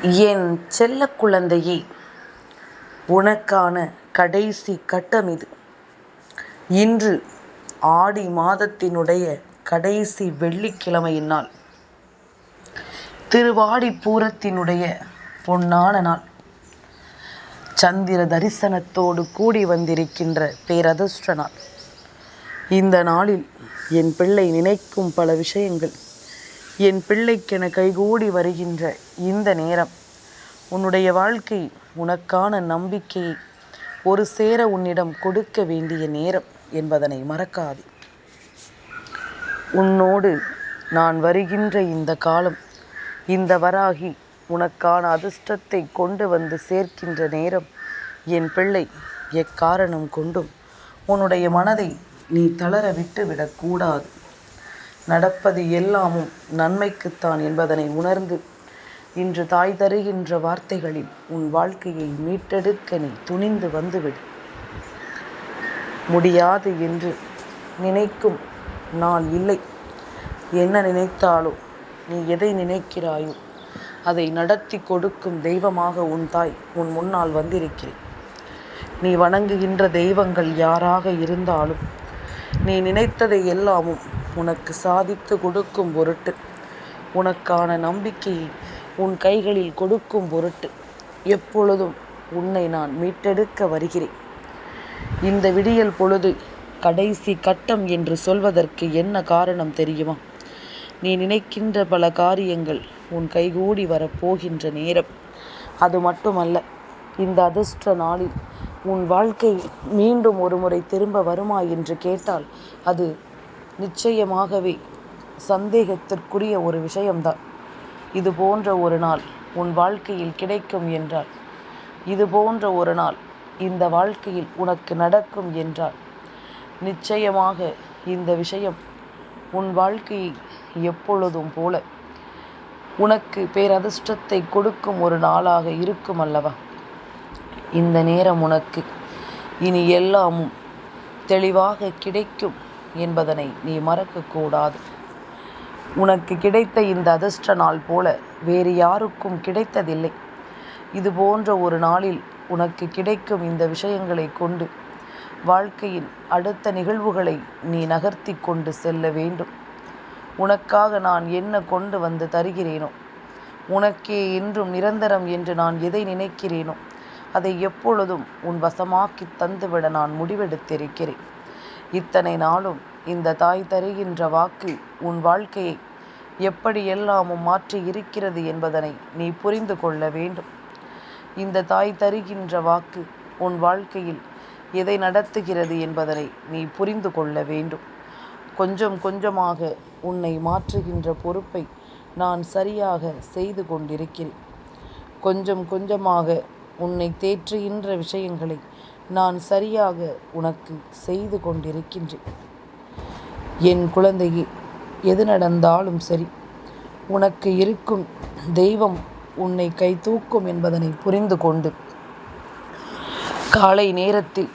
என் செல்ல குழந்தையே, உனக்கான கடைசி கட்டம் இது. இன்று ஆடி மாதத்தினுடைய கடைசி வெள்ளிக்கிழமையின் நாள், திருவாடிப்பூரத்தினுடைய பொன்னான நாள், சந்திர தரிசனத்தோடு கூடி வந்திருக்கின்ற பேரதிர்ஷ்ட நாள். இந்த நாளில் என் பிள்ளை நினைக்கும் பல விஷயங்கள் என் பிள்ளைக்கென கைகூடி வருகின்ற இந்த நேரம், உன்னுடைய வாழ்க்கை உனக்கான நம்பிக்கையை ஒரு சேர உன்னிடம் கொடுக்க வேண்டிய நேரம் என்பதனை மறக்காதே. உன்னோடு நான் வருகின்ற இந்த காலம், இந்த வராகி உனக்கான அதிர்ஷ்டத்தை கொண்டு வந்து சேர்க்கின்ற நேரம். என் பிள்ளை, எக்காரணம் கொண்டும் உன்னுடைய மனதை நீ தளர விட்டு விடக்கூடாது. நடப்பது எல்லாமும் நன்மைக்குத்தான் என்பதனை உணர்ந்து, இன்று தாய் தருகின்ற வார்த்தைகளில் உன் வாழ்க்கையை மீட்டெடுக்க நீ துணிந்து வந்துவிடு. முடியாது என்று நினைக்கும் நாள் இல்லை. என்ன நினைத்தாலோ, நீ எதை நினைக்கிறாயோ அதை நடத்தி கொடுக்கும் தெய்வமாக உன் தாய் உன் முன்னால் வந்திருக்கிறேன். நீ வணங்குகின்ற தெய்வங்கள் யாராக இருந்தாலும், நீ நினைத்ததை எல்லாமும் உனக்கு சாதித்து கொடுக்கும் பொருட்டு, உனக்கான நம்பிக்கையை உன் கைகளில் கொடுக்கும் பொருட்டு எப்பொழுதும் உன்னை நான் மீட்டெடுக்க வருகிறேன். இந்த விடியல் பொழுது கடைசி கட்டம் என்று சொல்வதற்கு என்ன காரணம் தெரியுமா? நீ நினைக்கின்ற பல காரியங்கள் உன் கைகூடி வரப்போகின்ற நேரம். அது மட்டுமல்ல, இந்த அதிர்ஷ்ட நாளில் உன் வாழ்க்கை மீண்டும் ஒரு முறை திரும்ப வருமா என்று கேட்டால், அது நிச்சயமாகவே சந்தேகத்திற்குரிய ஒரு விஷயம்தான். இது போன்ற ஒரு நாள் உன் வாழ்க்கையில் கிடைக்கும் என்றால், இது போன்ற ஒரு நாள் இந்த வாழ்க்கையில் உனக்கு நடக்கும் என்றால், நிச்சயமாக இந்த விஷயம் உன் வாழ்க்கையை எப்பொழுதும் போல உனக்கு பேரதிர்ஷ்டத்தை கொடுக்கும் ஒரு நாளாக இருக்கும் அல்லவா? இந்த நேரம் உனக்கு இனி எல்லாமும் தெளிவாக கிடைக்கும் என்பதனை நீ மறக்கக்கூடாது. உனக்கு கிடைத்த இந்த அதிர்ஷ்ட நாள் போல வேறு யாருக்கும் கிடைத்ததில்லை. இது போன்ற ஒரு நாளில் உனக்கு கிடைக்கும் இந்த விஷயங்களை கொண்டு வாழ்க்கையின் அடுத்த நிகழ்வுகளை நீ நகர்த்தி கொண்டு செல்ல வேண்டும். உனக்காக நான் என்ன கொண்டு வந்து தருகிறேனோ, உனக்கே என்றும் நிரந்தரம் என்று நான் எதை நினைக்கிறேனோ அதை எப்பொழுதும் உன் வசமாக்கி தந்துவிட நான் முடிவெடுத்திருக்கிறேன். இத்தனை நாளும் இந்த தாய் தருகின்ற வாக்கு உன் வாழ்க்கையை எப்படியெல்லாமும் மாற்றி இருக்கிறது என்பதனை நீ புரிந்து கொள்ள வேண்டும். இந்த தாய் தருகின்ற வாக்கு உன் வாழ்க்கையில் எதை நடத்துகிறது என்பதனை நீ புரிந்து கொள்ள வேண்டும். கொஞ்சம் கொஞ்சமாக உன்னை மாற்றுகின்ற பொறுப்பை நான் சரியாக செய்து கொண்டிருக்கிறேன். கொஞ்சம் கொஞ்சமாக உன்னை தேற்றுகின்ற விஷயங்களை நான் சரியாக உனக்கு செய்து கொண்டிருக்கின்றேன். என் குழந்தையே, எது நடந்தாலும் சரி, உனக்கு இருக்கும் தெய்வம் உன்னை கை தூக்கும் என்பதனை புரிந்து கொண்டு, காலை நேரத்தில்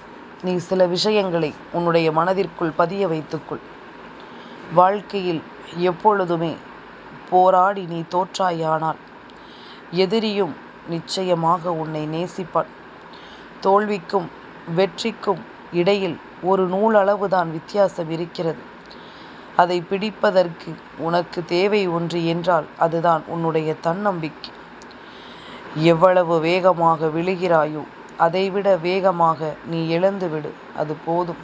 நீ சில விஷயங்களை உன்னுடைய மனதிற்குள் பதிய வைத்துக்கொள். வாழ்க்கையில் எப்பொழுதுமே போராடி நீ தோற்றாயானால் எதிரியும் நிச்சயமாக உன்னை நேசிப்பான். தோல்விக்கும் வெற்றிக்கும் இடையில் ஒரு நூலளவுதான் வித்தியாசம் இருக்கிறது. அதை பிடிப்பதற்கு உனக்கு தேவை ஒன்று என்றால் அதுதான் உன்னுடைய தன்னம்பிக்கை. எவ்வளவு வேகமாக விழுகிறாயோ அதைவிட வேகமாக நீ எழுந்துவிடு, அது போதும்.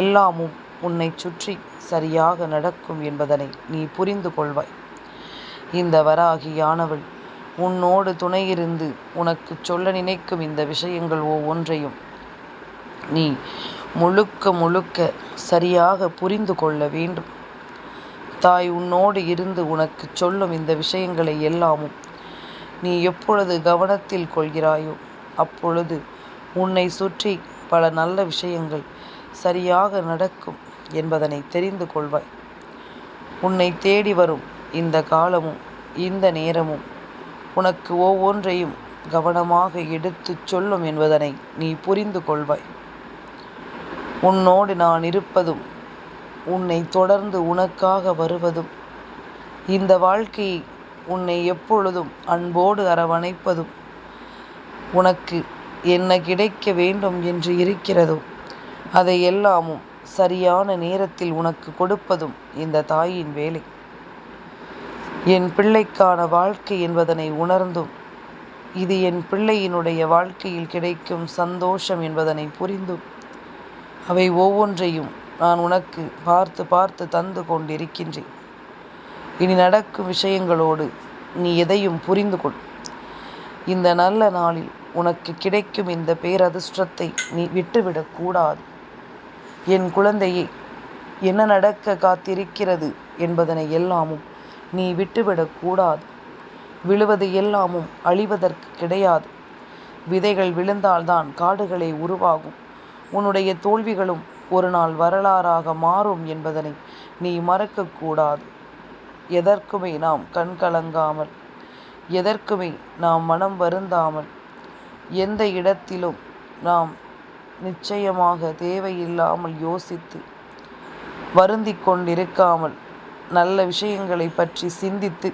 எல்லாமும் உன்னை சுற்றி சரியாக நடக்கும் என்பதனை நீ புரிந்து கொள்வாய். இந்த வராகியானவள் உன்னோடு துணையிருந்து உனக்கு சொல்ல நினைக்கும் இந்த விஷயங்கள் ஒவ்வொன்றையும் நீ முழுக்க முழுக்க சரியாக புரிந்து கொள்ள வேண்டும். தாய் உன்னோடு இருந்து உனக்கு சொல்லும் இந்த விஷயங்களை எல்லாமும் நீ எப்பொழுது கவனத்தில் கொள்கிறாயோ அப்பொழுது உன்னை சுற்றி பல நல்ல விஷயங்கள் சரியாக நடக்கும் என்பதனை தெரிந்து கொள்வாய். உன்னை தேடி வரும் இந்த காலமும் இந்த நேரமும் உனக்கு ஒவ்வொன்றையும் கவனமாக எடுத்து சொல்லும் என்பதனை நீ புரிந்து கொள்வாய். உன்னோடு நான் இருப்பதும், உன்னை தொடர்ந்து உனக்காக வருவதும், இந்த வாழ்க்கையை உன்னை எப்பொழுதும் அன்போடு அரவணைப்பதும், உனக்கு என்ன கிடைக்க வேண்டும் என்று இருக்கிறதோ அதை எல்லாமும் சரியான நேரத்தில் உனக்கு கொடுப்பதும் இந்த தாயின் வேலை. என் பிள்ளைக்கான வாழ்க்கை என்பதனை உணர்ந்தும், இது என் பிள்ளையினுடைய வாழ்க்கையில் கிடைக்கும் சந்தோஷம் என்பதனை புரிந்தும், அவை ஒவ்வொன்றையும் நான் உனக்கு பார்த்து பார்த்து தந்து கொண்டிருக்கின்றேன். இனி நடக்கும் விஷயங்களோடு நீ எதையும் புரிந்து கொள். இந்த நல்ல நாளில் உனக்கு கிடைக்கும் இந்த பேரதிர்ஷ்டத்தை நீ விட்டுவிடக்கூடாது. என் குழந்தையே, என்ன நடக்க காத்திருக்கிறது என்பதனை எல்லாமும் நீ விட்டுவிடக்கூடாது. விழுவது எல்லாமும் அழிவதற்கு கிடையாது. விதைகள் விழுந்தால்தான் காடுகளை உருவாகும். உன்னுடைய தோல்விகளும் ஒரு நாள் வரலாறாக மாறும் என்பதனை நீ மறக்கக்கூடாது. எதற்குமே நாம் கண் கலங்காமல், எதற்குமே நாம் மனம் வருந்தாமல், எந்த இடத்திலும் நாம் நிச்சயமாக தேவையில்லாமல் யோசித்து வருந்தி கொண்டிருக்காமல், நல்ல விஷயங்களை பற்றி சிந்தித்து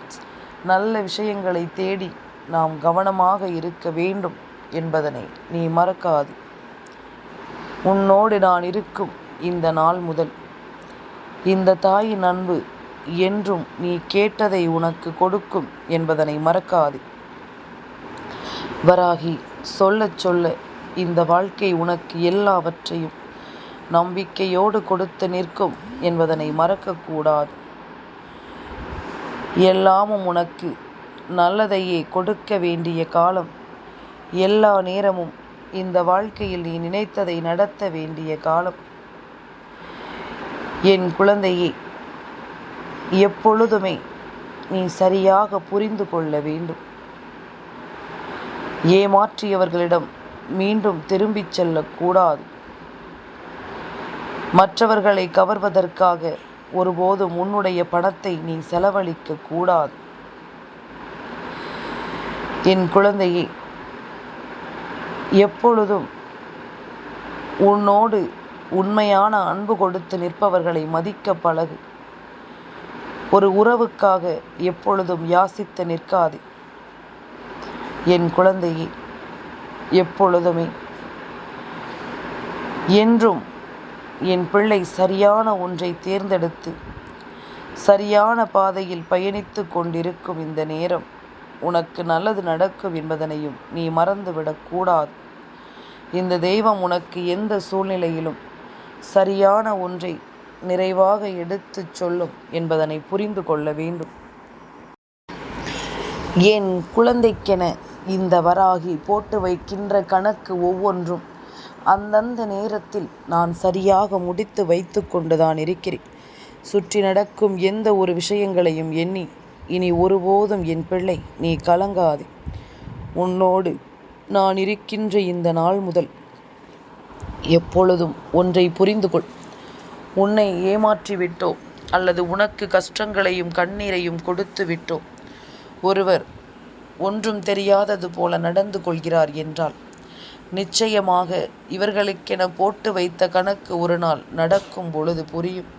நல்ல விஷயங்களை தேடி நாம் கவனமாக இருக்க வேண்டும் என்பதனை நீ மறக்காது. உன்னோடு நான் இருக்கும் இந்த நாள் முதல் இந்த தாயின் அன்பு என்றும் நீ கேட்டதை உனக்கு கொடுக்கும் என்பதனை மறக்காது. வராகி சொல்ல சொல்ல இந்த வாழ்க்கை உனக்கு எல்லாவற்றையும் நம்பிக்கையோடு கொடுத்து நிற்கும் என்பதனை மறக்கக்கூடாது. எல்லாமும் உனக்கு நல்லதையே கொடுக்க வேண்டிய காலம், எல்லா நேரமும் இந்த வாழ்க்கையில் நீ நினைத்ததை நடத்த வேண்டிய காலம். என் குழந்தையே, எப்பொழுதுமே நீ சரியாக புரிந்து கொள்ள வேண்டும். ஏமாற்றியவர்களிடம் மீண்டும் திரும்பிச் செல்லக்கூடாது. மற்றவர்களை கவர்வதற்காக ஒருபோதும் உன்னுடைய பணத்தை நீ செலவழிக்க கூடாது. என் குழந்தையே, எப்பொழுதும் உன்னோடு உண்மையான அன்பு கொடுத்து நிற்பவர்களை மதிக்க பழகு. ஒரு உறவுக்காக எப்பொழுதும் யாசித்து நிற்காதே. என் குழந்தையே, எப்பொழுதுமே என்றும் என் பிள்ளை சரியான ஒன்றை தேர்ந்தெடுத்து சரியான பாதையில் பயணித்து கொண்டிருக்கும் இந்த நேரம் உனக்கு நல்லது நடக்கும் என்பதனையும் நீ மறந்துவிடக்கூடாது. இந்த தெய்வம் உனக்கு எந்த சூழ்நிலையிலும் சரியான ஒன்றை நிறைவாக எடுத்துச் சொல்லும் என்பதனை புரிந்து கொள்ள வேண்டும். என் குழந்தைக்கென இந்த வராகி போட்டு வைக்கின்ற கணக்கு ஒவ்வொன்றும் அந்தந்த நேரத்தில் நான் சரியாக முடித்து வைத்து கொண்டுதான் இருக்கிறேன். சுற்றி நடக்கும் எந்த ஒரு விஷயங்களையும் எண்ணி இனி ஒருபோதும் என் பிள்ளை நீ கலங்காதே. உன்னோடு நான் இருக்கின்ற இந்த நாள் முதல் எப்பொழுதும் ஒன்றை புரிந்து கொள். உன்னை ஏமாற்றிவிட்டோ அல்லது உனக்கு கஷ்டங்களையும் கண்ணீரையும் கொடுத்து விட்டோ ஒருவர் ஒன்றும் தெரியாதது போல நடந்து கொள்கிறார் என்றால் நிச்சயமாக இவர்களுக்கென போட்டு வைத்த கணக்கு ஒரு நாள் நடக்கும் பொழுது புரியும்.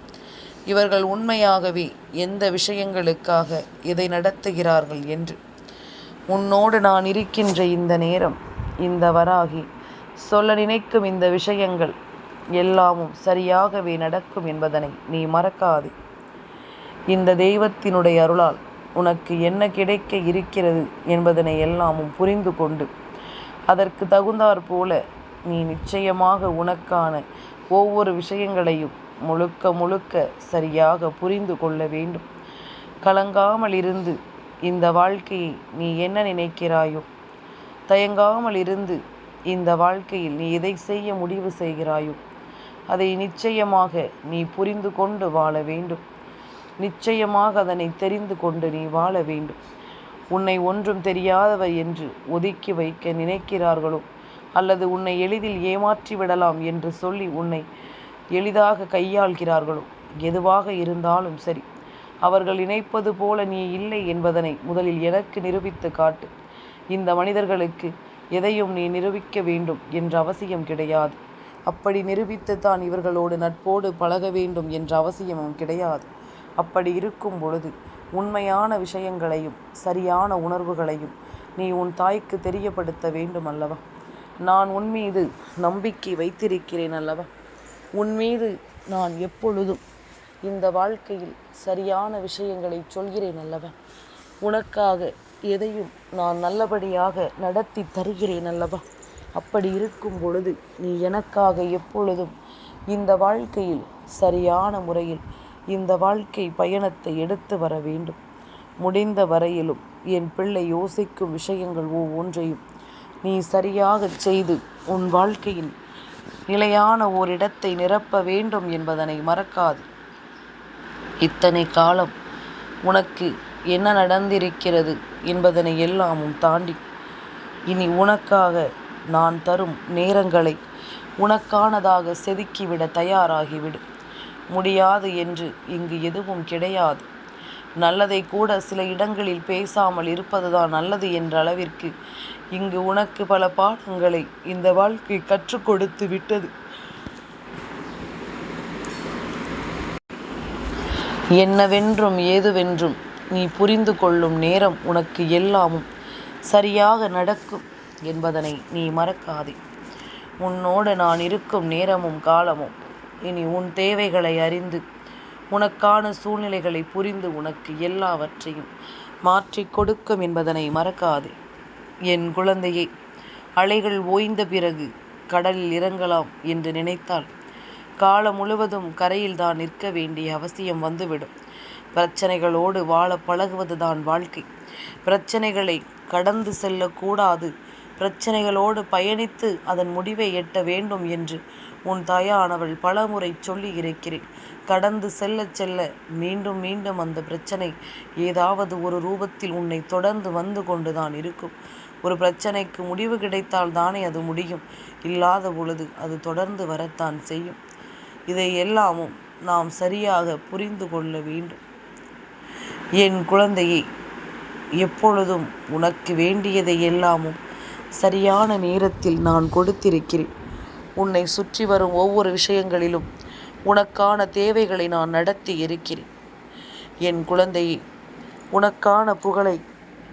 இவர்கள் உண்மையாகவே எந்த விஷயங்களுக்காக இதை நடத்துகிறார்கள் என்று. உன்னோடு நான் இருக்கின்ற இந்த நேரம் இந்த வராகி சொல்ல நினைக்கும் இந்த விஷயங்கள் எல்லாமும் சரியாகவே நடக்கும் என்பதனை நீ மறக்காதே. இந்த தெய்வத்தினுடைய அருளால் உனக்கு என்ன கிடைக்க இருக்கிறது என்பதனை எல்லாமும் புரிந்து கொண்டு அதற்கு தகுந்தாற் போல நீ நிச்சயமாக உனக்கான ஒவ்வொரு விஷயங்களையும் முழுக்க முழுக்க சரியாக புரிந்து கொள்ள வேண்டும். கலங்காமல் இருந்து இந்த வாழ்க்கையை நீ என்ன நினைக்கிறாயோ, தயங்காமல் இருந்து இந்த வாழ்க்கையில் நீ எதை செய்ய முடிவு செய்கிறாயோ அதை நிச்சயமாக நீ புரிந்து கொண்டு வாழ வேண்டும். நிச்சயமாக அதனை தெரிந்து கொண்டு நீ வாழ வேண்டும். உன்னை ஒன்றும் தெரியாதவை என்று ஒதுக்கி வைக்க நினைக்கிறார்களோ அல்லது உன்னை எளிதில் ஏமாற்றி விடலாம் என்று சொல்லி உன்னை எளிதாக கையாள்கிறார்களோ, எதுவாக இருந்தாலும் சரி, அவர்கள் நினைப்பது போல நீ இல்லை என்பதனை முதலில் எனக்கு நிரூபித்து காட்டு. இந்த மனிதர்களுக்கு எதையும் நீ நிரூபிக்க வேண்டும் என்ற அவசியம் கிடையாது. அப்படி நிரூபித்துத்தான் இவர்களோடு நட்போடு பழக வேண்டும் என்ற அவசியமும் கிடையாது. அப்படி இருக்கும் பொழுது உண்மையான விஷயங்களையும் சரியான உணர்வுகளையும் நீ உன் தாய்க்கு தெரியப்படுத்த வேண்டும் அல்லவா? நான் உன் மீது நம்பிக்கை வைத்திருக்கிறேன் அல்லவா? உன் மீது நான் எப்பொழுதும் இந்த வாழ்க்கையில் சரியான விஷயங்களை சொல்கிறேன் அல்லவா? உனக்காக எதையும் நான் நல்லபடியாக நடத்தி தருகிறேன் அல்லவா? அப்படி இருக்கும் பொழுது நீ எனக்காக எப்பொழுதும் இந்த வாழ்க்கையில் சரியான முறையில் இந்த வாழ்க்கை பயணத்தை எடுத்து வர வேண்டும். முடிந்த வரையிலும் என் பிள்ளை யோசிக்கும் விஷயங்கள் ஒவ்வொன்றையும் நீ சரியாக செய்து உன் வாழ்க்கையின் நிலையான ஓரிடத்தை நிரப்ப வேண்டும் என்பதனை மறக்காது. இத்தனை காலம் உனக்கு என்ன நடந்திருக்கிறது என்பதனை எல்லாமும் தாண்டி இனி உனக்காக நான் தரும் நேரங்களை உனக்கானதாக செதுக்கிவிட தயாராகிவிடு. முடியாது என்று இங்கு எதுவும் கிடையாது. நல்லதை கூட சில இடங்களில் பேசாமல் இருப்பதுதான் நல்லது என்ற அளவிற்கு இங்கு உனக்கு பல பாடங்களை இந்த வாழ்க்கை கற்றுக் கொடுத்து விட்டது. என்னவென்றும் ஏதுவென்றும் நீ புரிந்து கொள்ளும் நேரம் உனக்கு எல்லாமும் சரியாக நடக்கும் என்பதனை நீ மறக்காதே. உன்னோடு நான் இருக்கும் நேரமும் காலமும் இனி உன் தேவைகளை அறிந்து உனக்கான சூழ்நிலைகளை புரிந்து உனக்கு எல்லாவற்றையும் மாற்றி கொடுக்கும் என்பதனை மறக்காதே. என் குழந்தையை, அலைகள் ஓய்ந்த பிறகு கடலில் இறங்கலாம் என்று நினைத்தால் காலம் முழுவதும் கரையில் தான் நிற்க வேண்டிய அவசியம் வந்துவிடும். பிரச்சனைகளோடு வாழ பழகுவதுதான் வாழ்க்கை. பிரச்சனைகளை கடந்து செல்லக்கூடாது, பிரச்சனைகளோடு பயணித்து அதன் முடிவை எட்ட வேண்டும் என்று உன் தாயானவள் பலமுறை சொல்லி இருக்கிறேன். கடந்து செல்ல செல்ல மீண்டும் மீண்டும் அந்த பிரச்சனை ஏதாவது ஒரு ரூபத்தில் உன்னை தொடர்ந்து வந்து கொண்டுதான் இருக்கும். ஒரு பிரச்சனைக்கு முடிவு கிடைத்தால் தானே அது முடியும். இல்லாத பொழுது அது தொடர்ந்து வரத்தான் செய்யும். இதை எல்லாமும் நாம் சரியாக புரிந்து கொள்ள வேண்டும். என் குழந்தையை, எப்பொழுதும் உனக்கு வேண்டியதை எல்லாமும் சரியான நேரத்தில் நான் கொடுத்திருக்கிறேன். உன்னை சுற்றி வரும் ஒவ்வொரு விஷயங்களிலும் உனக்கான தேவைகளை நான் நடத்தி இருக்கிறேன். என் குழந்தையை, உனக்கான புகழை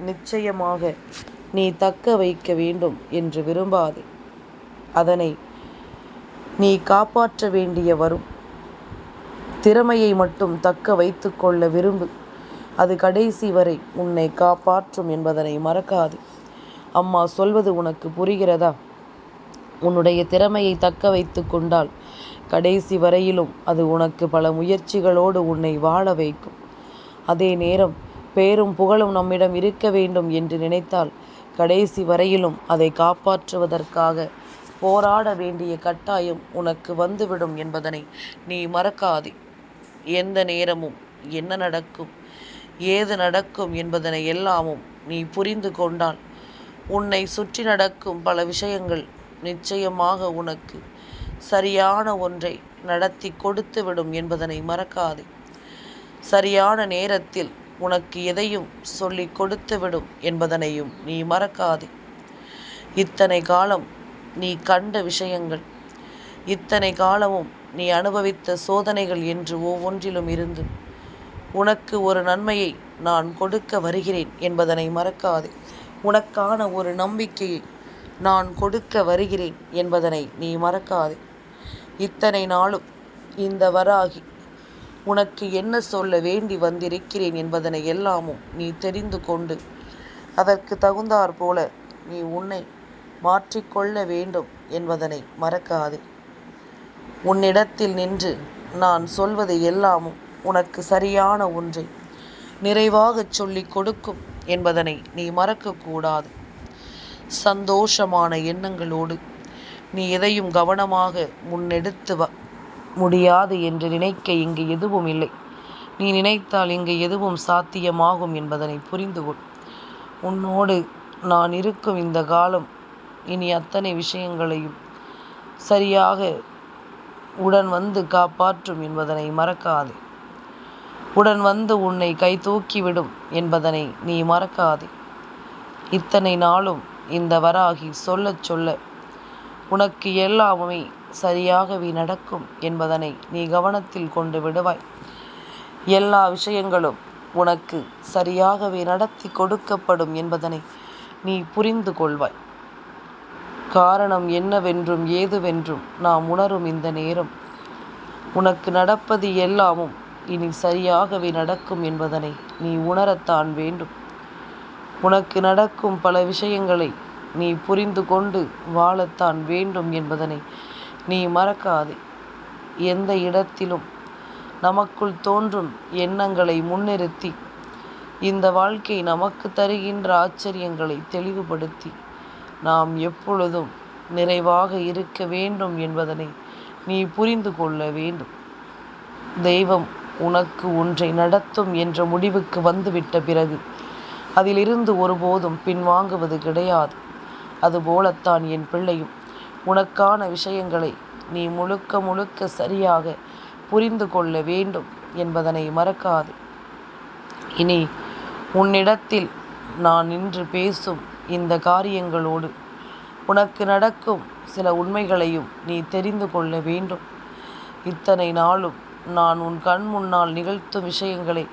நிச்சயமாக நீ தக்க வைக்க வேண்டும் என்று விரும்பாதே. அதனை நீ காப்பாற்ற வேண்டிய வரும். திறமையை மட்டும் தக்க வைத்து கொள்ள விரும்பு. அது கடைசி வரை உன்னை காப்பாற்றும் என்பதனை மறக்காது. அம்மா சொல்வது உனக்கு புரிகிறதா? உன்னுடைய திறமையை தக்க வைத்து கொண்டால் கடைசி வரையிலும் அது உனக்கு பல முயற்சிகளோடு உன்னை வாழ வைக்கும். அதே நேரம் பேரும் புகழும் நம்மிடம் இருக்க வேண்டும் என்று நினைத்தால் கடைசி வரையிலும் அதை காப்பாற்றுவதற்காக போராட வேண்டிய கட்டாயம் உனக்கு வந்துவிடும் என்பதனை நீ மறக்காதே. எந்த நேரமும் என்ன நடக்கும், ஏது நடக்கும் என்பதனை எல்லாமும் நீ புரிந்து கொண்டால் உன்னை சுற்றி நடக்கும் பல விஷயங்கள் நிச்சயமாக உனக்கு சரியான ஒன்றை நடத்தி கொடுத்துவிடும் என்பதனை மறக்காதே. சரியான நேரத்தில் உனக்கு எதையும் சொல்லி கொடுத்துவிடும் என்பதனையும் நீ மறக்காதே. இத்தனை காலம் நீ கண்ட விஷயங்கள், இத்தனை காலமும் நீ அனுபவித்த சோதனைகள் என்று ஒவ்வொன்றிலும் இருந்து உனக்கு ஒரு நன்மையை நான் கொடுக்க வருகிறேன் என்பதனை மறக்காதே. உனக்கான ஒரு நம்பிக்கையை நான் கொடுக்க வருகிறேன் என்பதனை நீ மறக்காதே. இத்தனை நாளும் இந்த வராகி உனக்கு என்ன சொல்ல வேண்டி வந்திருக்கிறேன் என்பதனை எல்லாமும் நீ தெரிந்து கொண்டு அதற்கு தகுந்தாற் போல நீ உன்னை மாற்றிக்கொள்ள வேண்டும் என்பதனை மறக்காதே. உன்னிடத்தில் நின்று நான் சொல்வது எல்லாமும் உனக்கு சரியான ஒன்றை நிறைவாகச் சொல்லிக் கொடுக்கும் என்பதனை நீ மறக்கக்கூடாது. சந்தோஷமான எண்ணங்களோடு நீ எதையும் கவனமாக முன்னெடுத்து முடியாது என்று நினைக்க இங்கு எதுவும் இல்லை. நீ நினைத்தால் இங்கு எதுவும் சாத்தியமாகும் என்பதனை புரிந்து கொள். உன்னோடு நான் இருக்கும் இந்த காலம் இனி அத்தனை விஷயங்களையும் சரியாக உடன் வந்து காப்பாற்றும் என்பதனை மறக்காதே. உடன் வந்து உன்னை கை தூக்கிவிடும் என்பதனை நீ மறக்காதே. இத்தனை நாளும் இந்த வராகி சொல்லச் சொல்ல உனக்கு எல்லாமே சரியாகவே நடக்கும் என்பதனை நீ கவனத்தில் கொண்டு விடுவாய். எல்லா விஷயங்களும் உனக்கு சரியாகவே நடத்தி கொடுக்கப்படும் என்பதனை நீ புரிந்து கொள்வாய். காரணம் என்னவென்றும் ஏதுவென்றும் நாம் உணரும் இந்த நேரம் உனக்கு நடப்பது எல்லாமும் இனி சரியாகவே நடக்கும் என்பதனை நீ உணரத்தான் வேண்டும். உனக்கு நடக்கும் பல விஷயங்களை நீ புரிந்து கொண்டு வாழத்தான் வேண்டும் என்பதனை நீ மறக்காதே. எந்த இடத்திலும் நமக்குள் தோன்றும் எண்ணங்களை முன்னிறுத்தி இந்த வாழ்க்கை நமக்கு தருகின்ற ஆச்சரியங்களை தெளிவுபடுத்தி நாம் எப்பொழுதும் நிறைவாக இருக்க வேண்டும் என்பதனை நீ புரிந்து கொள்ள வேண்டும். தெய்வம் உனக்கு ஒன்றை நடத்தும் என்ற முடிவுக்கு வந்துவிட்ட பிறகு அதிலிருந்து ஒருபோதும் பின்வாங்குவது கிடையாது. அதுபோலத்தான் என் பிள்ளையும் உனக்கான விஷயங்களை நீ முழுக்க முழுக்க சரியாக புரிந்து கொள்ள வேண்டும் என்பதனை மறக்காது. இனி உன்னிடத்தில் நான் இன்று பேசும் இந்த காரியங்களோடு உனக்கு நடக்கும் சில உண்மைகளையும் நீ தெரிந்து கொள்ள வேண்டும். இத்தனை நாளும் நான் உன் கண் முன்னால் நிகழ்த்தும் விஷயங்களை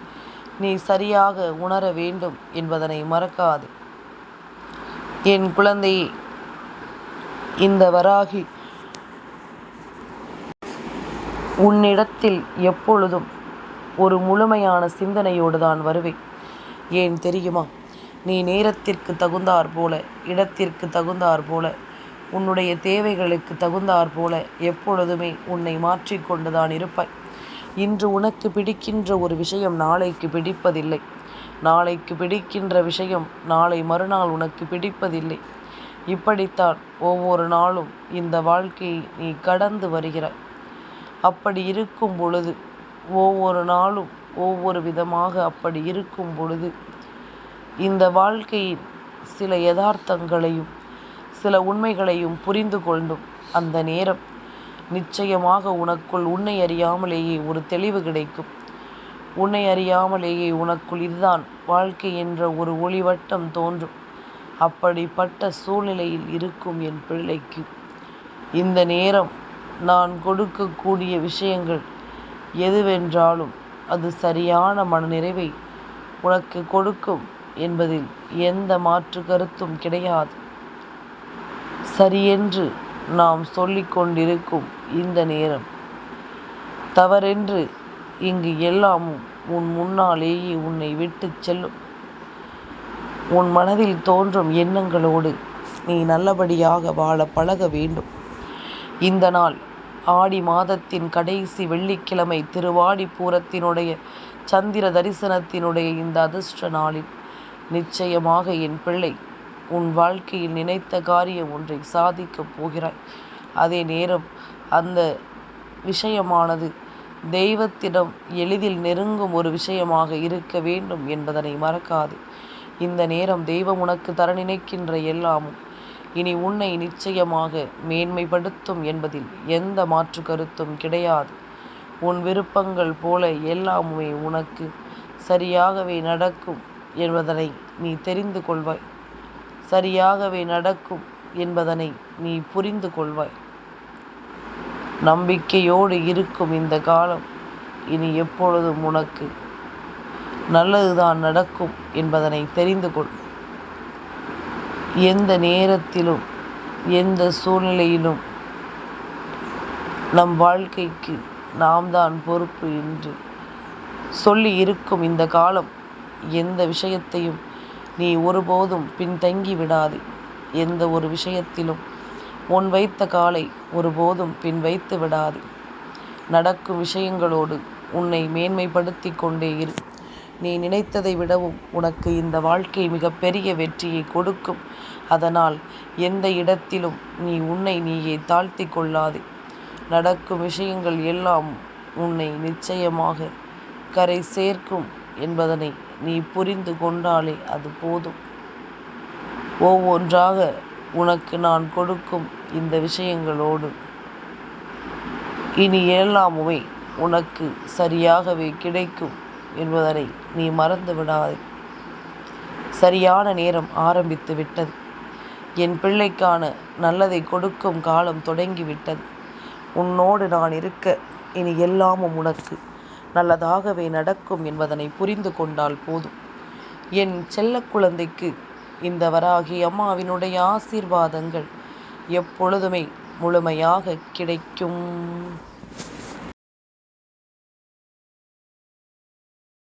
நீ சரியாக உணர வேண்டும் என்பதனை மறக்காது. என் குழந்தையே, இந்த வராகி உன்னிடத்தில் எப்பொழுதும் ஒரு முழுமையான சிந்தனையோடு தான் வருவேன். ஏன் தெரியுமா? நீ நேரத்திற்கு தகுந்தாற் போல, இடத்திற்கு தகுந்தாற் போல, உன்னுடைய தேவைகளுக்கு தகுந்தாற் போல எப்பொழுதுமே உன்னை மாற்றிக்கொண்டுதான் இருப்பாய். இன்று உனக்கு பிடிக்கின்ற ஒரு விஷயம் நாளைக்கு பிடிப்பதில்லை. நாளைக்கு பிடிக்கின்ற விஷயம் நாளை மறுநாள் உனக்கு பிடிப்பதில்லை. இப்படித்தான் ஒவ்வொரு நாளும் இந்த வாழ்க்கையை நீ கடந்து வருகிறாய். அப்படி இருக்கும் பொழுது ஒவ்வொரு நாளும் ஒவ்வொரு விதமாக அப்படி இருக்கும் பொழுது இந்த வாழ்க்கையின் சில யதார்த்தங்களையும் சில உண்மைகளையும் புரிந்து கொண்டும் அந்த நேரம் நிச்சயமாக உனக்குள் உன்னை அறியாமலேயே ஒரு தெளிவு கிடைக்கும். உன்னை அறியாமலேயே உனக்குள் இதுதான் வாழ்க்கை என்ற ஒரு ஒளிவட்டம் தோன்றும். அப்படிப்பட்ட சூழ்நிலையில் இருக்கும் என் பிள்ளைக்கு இந்த நேரம் நான் கொடுக்கக்கூடிய விஷயங்கள் எதுவென்றாலும் அது சரியான மனநிறைவை உனக்கு கொடுக்கும் என்பதில் எந்த மாற்று கருத்தும் கிடையாது. சரியென்று நாம் சொல்லிக் கொண்டிருக்கும் இந்த நேரம் தவறென்று இங்கு எல்லாமும் உன் முன்னாலேயே உன்னை விட்டு செல்லும். உன் மனதில் தோன்றும் எண்ணங்களோடு நீ நல்லபடியாக வாழ பழக வேண்டும். இந்த நாள் ஆடி மாதத்தின் கடைசி வெள்ளிக்கிழமை, திருவாடிப்பூரத்தினுடைய சந்திர தரிசனத்தினுடைய இந்த அதிர்ஷ்ட நாளில் நிச்சயமாக என் பிள்ளை உன் வாழ்க்கையில் நினைத்த காரியம் ஒன்றை சாதிக்கப் போகிறாய். அதே நேரம் அந்த விஷயமானது தெய்வத்திடம் எளிதில் நெருங்கும் ஒரு விஷயமாக இருக்க வேண்டும் என்பதனை மறக்காது. இந்த நேரம் தெய்வம் உனக்கு தர நினைக்கின்ற எல்லாமும் இனி உன்னை நிச்சயமாக மேன்மைப்படுத்தும் என்பதில் எந்த மாற்று கருத்தும் கிடையாது. உன் விருப்பங்கள் போல எல்லாமுமே உனக்கு சரியாகவே நடக்கும் என்பதனை நீ தெரிந்து கொள்வாய். சரியாகவே நடக்கும் என்பதனை நீ புரிந்து கொள்வாய். நம்பிக்கையோடு இருக்கும் இந்த காலம் இனி எப்பொழுதும் உனக்கு நல்லதுதான் நடக்கும் என்பதனை தெரிந்து கொள். எந்த நேரத்திலும் எந்த சூழ்நிலையிலும் நம் வாழ்க்கைக்கு நாம் தான் பொறுப்பு என்று சொல்லி இருக்கும் இந்த காலம் எந்த விஷயத்தையும் நீ ஒருபோதும் பின்தங்கி விடாதே. எந்த ஒரு விஷயத்திலும் முன் வைத்த காலை ஒருபோதும் பின் வைத்து விடாதே. நடக்கும் விஷயங்களோடு உன்னை மேன்மைப்படுத்தி கொண்டே இரு. நீ நினைத்ததை விடவும் உனக்கு இந்த வாழ்க்கை மிகப்பெரிய வெற்றியை கொடுக்கும். அதனால் எந்த இடத்திலும் நீ உன்னை நீயே தாழ்த்தி கொள்ளாதே. நடக்கும் விஷயங்கள் எல்லாம் உன்னை நிச்சயமாக கரை சேர்க்கும் என்பதனை நீ புரிந்து கொண்டாலே அது போதும். ஒவ்வொன்றாக உனக்கு நான் கொடுக்கும் இந்த விஷயங்களோடு இனி எல்லாமுமே உனக்கு சரியாகவே கிடைக்கும் என்பதனை நீ மறந்து விடாதே. சரியான நேரம் ஆரம்பித்து விட்டது. என் பிள்ளைக்கான நல்லதை கொடுக்கும் காலம் தொடங்கிவிட்டது. உன்னோடு நான் இருக்க இனி எல்லாமும் உனக்கு நல்லதாகவே நடக்கும் என்பதனை புரிந்து கொண்டால் போதும். என் செல்ல குழந்தைக்கு இந்த வராகி அம்மாவினுடைய ஆசீர்வாதங்கள் எப்பொழுதுமே முழுமையாக கிடைக்கும்.